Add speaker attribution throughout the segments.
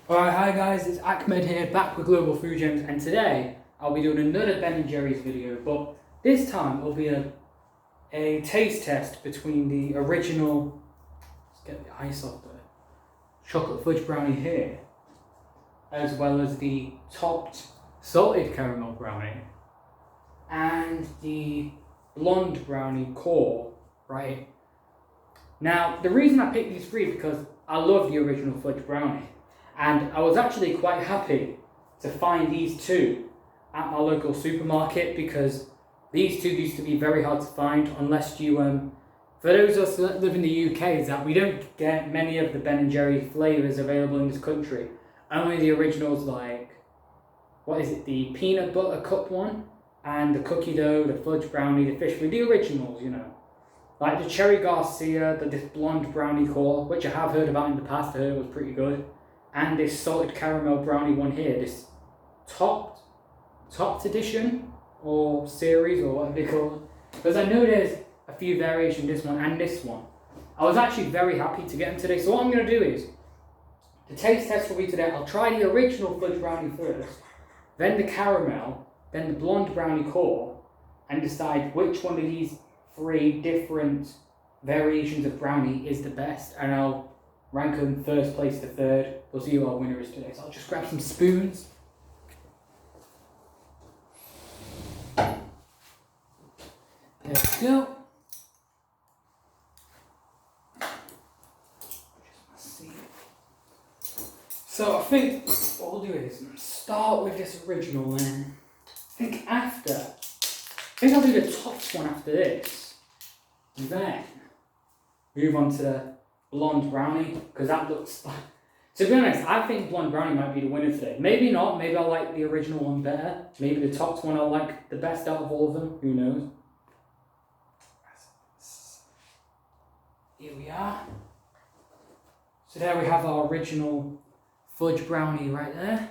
Speaker 1: Alright, hi guys, it's Achmed here, back with Global Food Gems, and today I'll be doing another Ben & Jerry's video, but this time it'll be a taste test between the original, let's get the ice off there, chocolate fudge brownie here, as well as the topped salted caramel brownie, and the blonde brownie core, right? Now, the reason I picked these three is because I love the original fudge brownie. And I was actually quite happy to find these two at my local supermarket because these two used to be very hard to find unless you, for those of us that live in the UK, is that we don't get many of the Ben & Jerry flavours available in this country. Only the originals like, what is it, the peanut butter cup one, and the cookie dough, the fudge brownie, the fish food, the originals, you know. Like the cherry Garcia, this blonde brownie core, which I have heard about in the past, I heard it was pretty good. And this salted caramel brownie one here, this topped edition or series or whatever they call it. Because I know there's a few variations, this one and this one. I was actually very happy to get them today. So what I'm going to do is, the taste test will be today, I'll try the original fudge brownie first, then the caramel, then the blonde brownie core, and decide which one of these three different variations of brownie is the best. And I'll rank them first place to third. We'll see who our winner is today. So I'll just grab some spoons. There we go. So I think what we'll do is start with this original then. I think I'll do the top one after this. And then move on to the blonde brownie, because that looks like, to be honest, I think blonde brownie might be the winner today. Maybe not, maybe I like the original one better. Maybe the topped one I like the best out of all of them, who knows. Here we are. So there we have our original fudge brownie right there.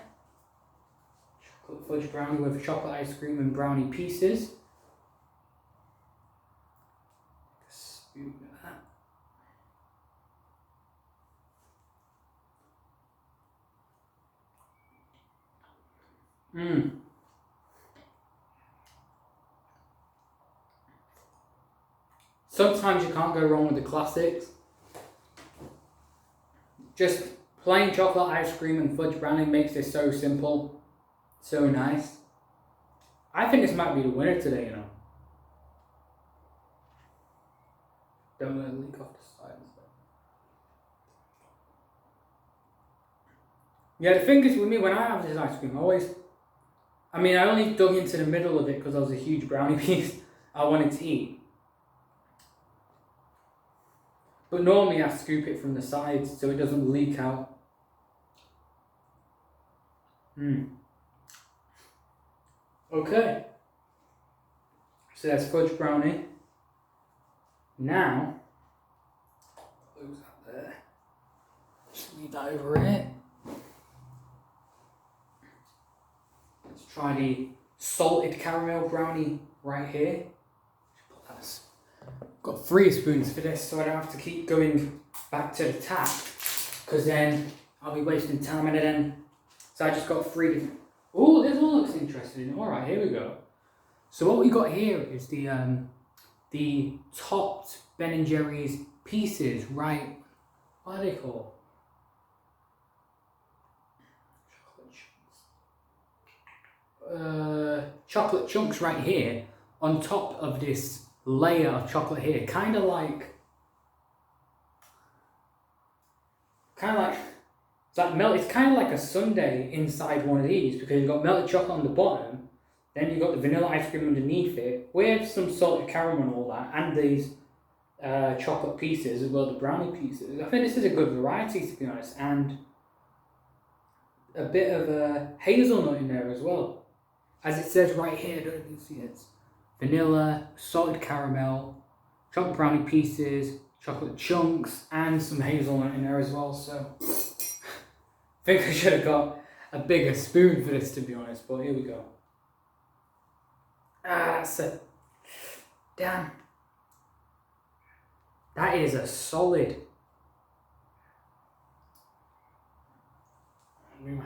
Speaker 1: Chocolate fudge brownie with chocolate ice cream and brownie pieces. A spoon of that. Sometimes you can't go wrong with the classics. Just plain chocolate ice cream and fudge brownie makes this so simple, so nice. I think this might be the winner today, you know. Don't let it leak off the sides. Yeah, the thing is with me, when I have this ice cream, I only dug into the middle of it because I was a huge brownie piece I wanted to eat. But normally I scoop it from the sides so it doesn't leak out. Okay. So that's fudge brownie. Now, close that there. Just leave that over it. Let's try the salted caramel brownie right here. Got 3 spoons for this so I don't have to keep going back to the tap, because then I'll be wasting time and then. So I just got 3 different. Oh, this one looks interesting. Alright, here we go. So what we got here is the topped Ben & Jerry's pieces, right? What are they called? Chocolate chunks right here on top of this layer of chocolate here, kind of like it's kind of like a sundae inside one of these, because you've got melted chocolate on the bottom, then you've got the vanilla ice cream underneath it with some salted caramel and all that, and these chocolate pieces as well, the brownie pieces. I think this is a good variety, to be honest, and a bit of a hazelnut in there as well. As it says right here, I don't know if you can see it. It's vanilla, salted caramel, chocolate brownie pieces, chocolate chunks, and some hazelnut in there as well. So I think I should have got a bigger spoon for this, to be honest, but here we go. That's it. Damn. That is a solid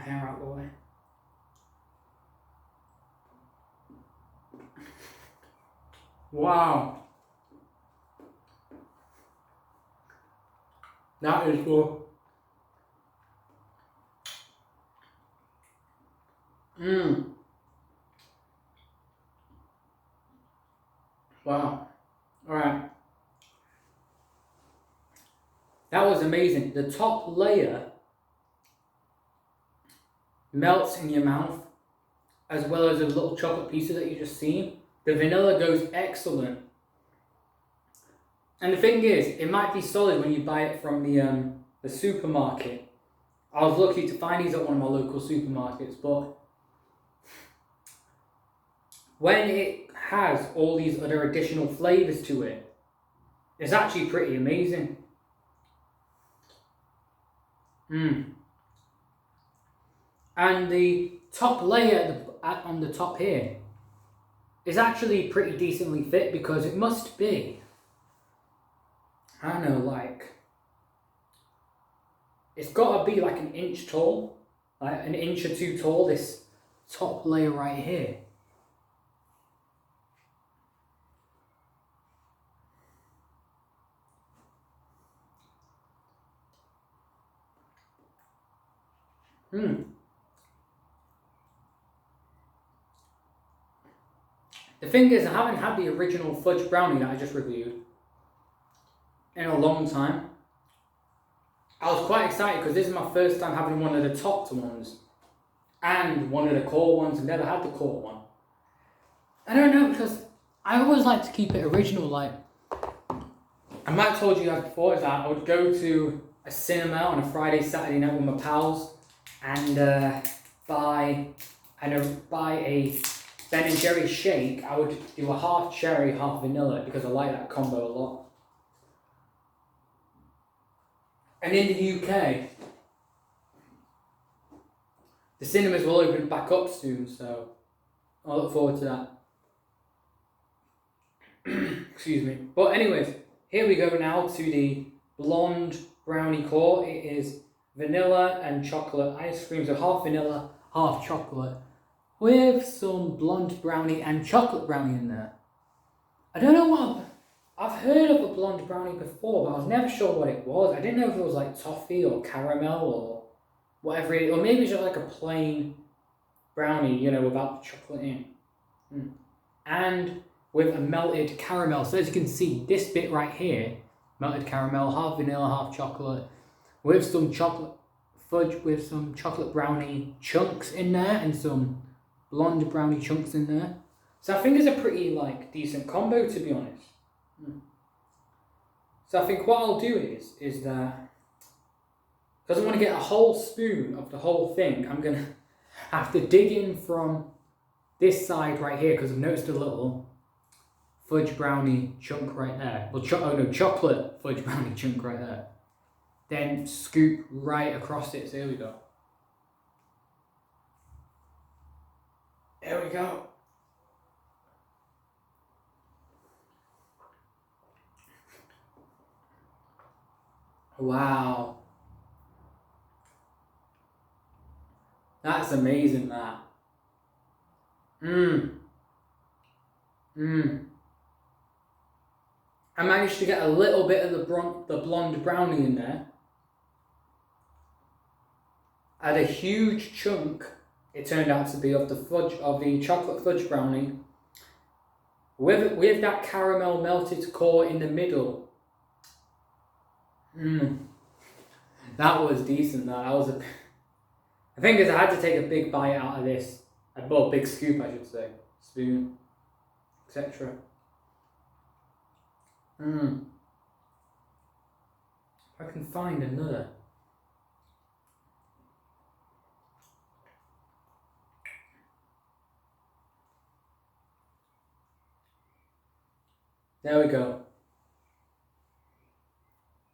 Speaker 1: hair out of the way. Wow. That is good. Wow. Alright. That was amazing. The top layer melts in your mouth, as well as the little chocolate pieces that you just seen. The vanilla goes excellent. And the thing is, it might be solid when you buy it from the supermarket. I was lucky to find these at one of my local supermarkets, but when it has all these other additional flavours to it, it's actually pretty amazing. And the top layer on the top here is actually pretty decently fit, because it must be, I don't know, like, it's got to be like an inch tall, like an inch or two tall, this top layer right here. The thing is, I haven't had the original fudge brownie that I just reviewed in a long time. I was quite excited because this is my first time having one of the topped ones and one of the core ones. I've never had the core one. I don't know, because I always like to keep it original. Like, I might have told you that before, is that I would go to a cinema on a Friday, Saturday night with my pals and buy a Ben & Jerry's shake. I would do a half cherry, half vanilla, because I like that combo a lot. And in the UK, the cinemas will open back up soon, so I look forward to that. Excuse me. But anyways, here we go now to the blonde brownie core. It is vanilla and chocolate ice cream, so half vanilla, half chocolate, with some blonde brownie and chocolate brownie in there. I don't know what, I've heard of a blonde brownie before, but I was never sure what it was. I didn't know if it was like toffee or caramel or whatever it is, or maybe it's just like a plain brownie, you know, without the chocolate in. And with a melted caramel. So as you can see, this bit right here, melted caramel, half vanilla, half chocolate, with some chocolate fudge, with some chocolate brownie chunks in there, and some blonde brownie chunks in there. So I think it's a pretty like decent combo, to be honest. So I think what I'll do is that, because I want to get a whole spoon of the whole thing, I'm going to have to dig in from this side right here, because I've noticed a little fudge brownie chunk right there. Well, chocolate fudge brownie chunk right there. Then scoop right across it. So here we go. There we go. Wow. That's amazing, that. I managed to get a little bit of the blonde brownie in there. I had a huge chunk, it turned out to be, of the chocolate fudge brownie, with that caramel melted core in the middle. That was decent. The thing is, I had to take a big bite out of this. Well, a big scoop, I should say, spoon, etc. If I can find another. There we go.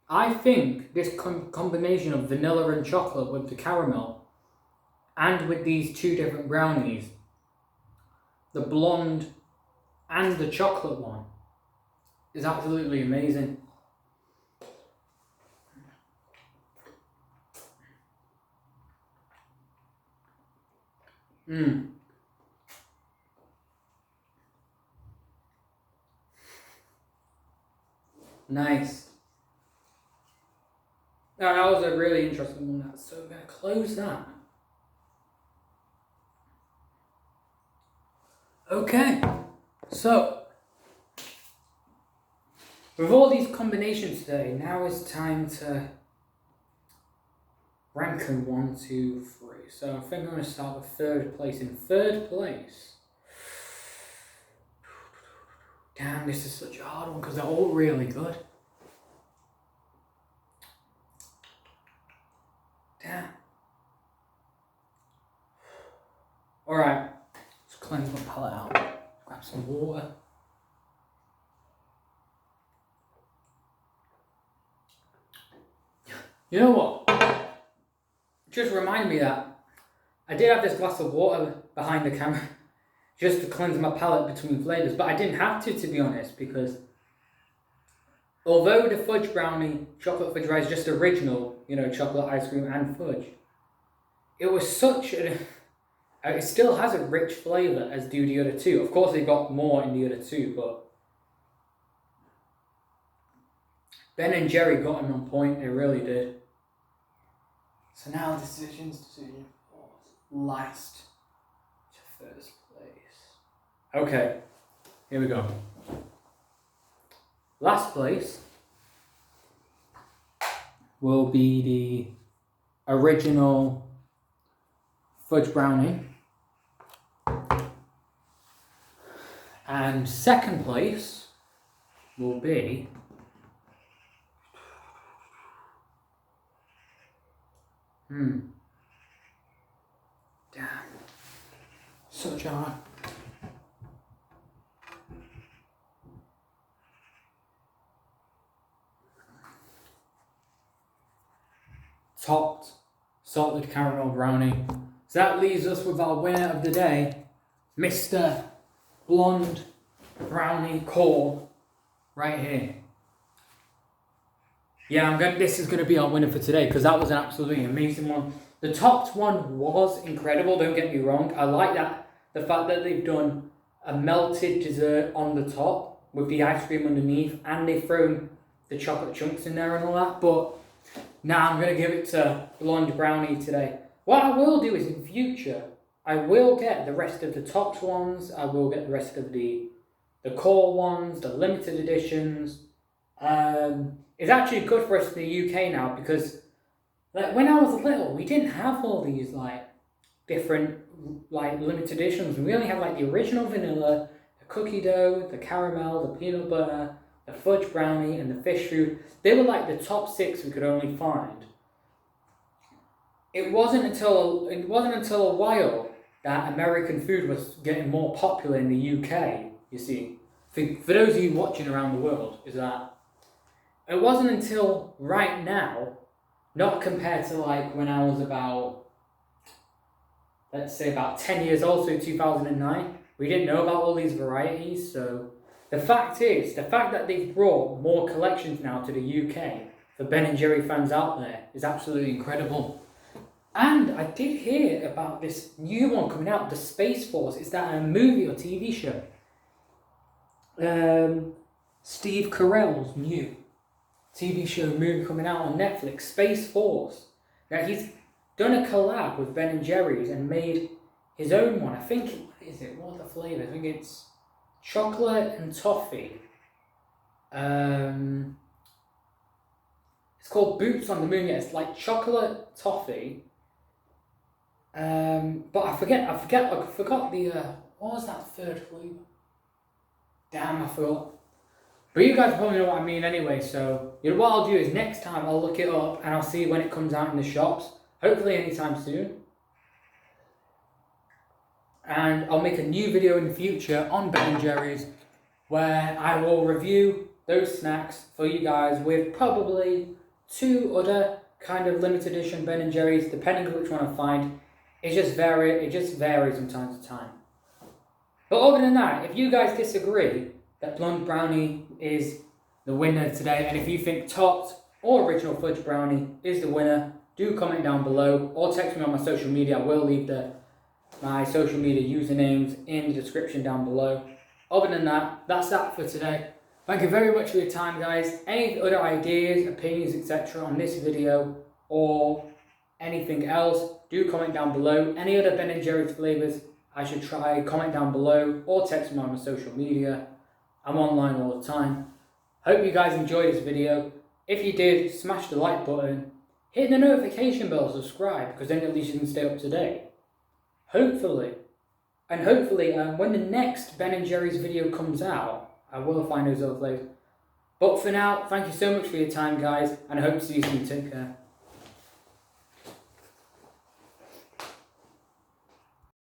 Speaker 1: I think this combination of vanilla and chocolate with the caramel, and with these two different brownies, the blonde and the chocolate one, is absolutely amazing. Mmm. Nice. Now, that was a really interesting one. So we're going to close that. Okay. So, with all these combinations today, now it's time to rank them 1, 2, 3. So I think I'm going to start with third place. In third place, damn, this is such a hard one because they're all really good. Damn. Alright, let's cleanse my palate out. Grab some water. You know what? Just remind me that I did have this glass of water behind the camera just to cleanse my palate between flavours, but I didn't have to be honest, because although the fudge brownie chocolate fudge rise is just original, you know, chocolate ice cream and fudge, it was such a... it still has a rich flavour as do the other two. Of course they got more in the other two, but Ben and Jerry got them on point, they really did. So now decision for last to first place. Okay, here we go. Last place will be the original fudge brownie. And second place will be damn, such a hard. Topped salted caramel brownie. So that leaves us with our winner of the day, Mr. Blonde Brownie Core, right here. Yeah, this is going to be our winner for today because that was an absolutely amazing one. The topped one was incredible, don't get me wrong. I like that, the fact that they've done a melted dessert on the top with the ice cream underneath, and they've thrown the chocolate chunks in there and all that. But now I'm going to give it to Blonde Brownie today. What I will do is in future, I will get the rest of the topped ones, I will get the rest of the core ones, the limited editions. It's actually good for us in the UK now because like when I was little, we didn't have all these like different like limited editions. We only had like the original vanilla, the cookie dough, the caramel, the peanut butter, the fudge brownie, and the fish food. They were like the top 6 we could only find. It wasn't until a while that American food was getting more popular in the UK. You see, for those of you watching around the world, is that it wasn't until right now, not compared to like when I was about, let's say about 10 years old, so 2009, we didn't know about all these varieties. So the fact that they've brought more collections now to the UK for Ben & Jerry fans out there is absolutely incredible. And I did hear about this new one coming out, the Space Force. Is that a movie or TV show? Steve Carell's new TV show movie coming out on Netflix, Space Force. Now he's done a collab with Ben & Jerry's and made his own one. I think, what is it? What are the flavours? I think it's chocolate and toffee. It's called Boots on the Moon. Yeah, it's like chocolate toffee. But I forgot the, what was that third flavour? Damn, I forgot. But you guys probably know what I mean anyway, so you know what I'll do is next time I'll look it up and I'll see when it comes out in the shops. Hopefully anytime soon. And I'll make a new video in the future on Ben & Jerry's where I will review those snacks for you guys with probably 2 other kind of limited edition Ben & Jerry's, depending on which one I find. It just varies from time to time. But other than that, if you guys disagree that Blonde Brownie is the winner today, and if you think topped or original fudge brownie is the winner, do comment down below or text me on my social media. I will leave the my social media usernames in the description down below. Other than that, that's that for today. Thank you very much for your time, guys. Any other ideas, opinions, etc. on this video or anything else, do comment down below. Any other Ben & Jerry's flavours I should try, comment down below or text me on my social media. I'm online all the time. Hope you guys enjoyed this video. If you did, smash the like button. Hit the notification bell, subscribe, because then at least you can stay up to date. Hopefully, when the next Ben & Jerry's video comes out, I will find those other flavors. But for now, thank you so much for your time, guys, and I hope to see you soon. Take care.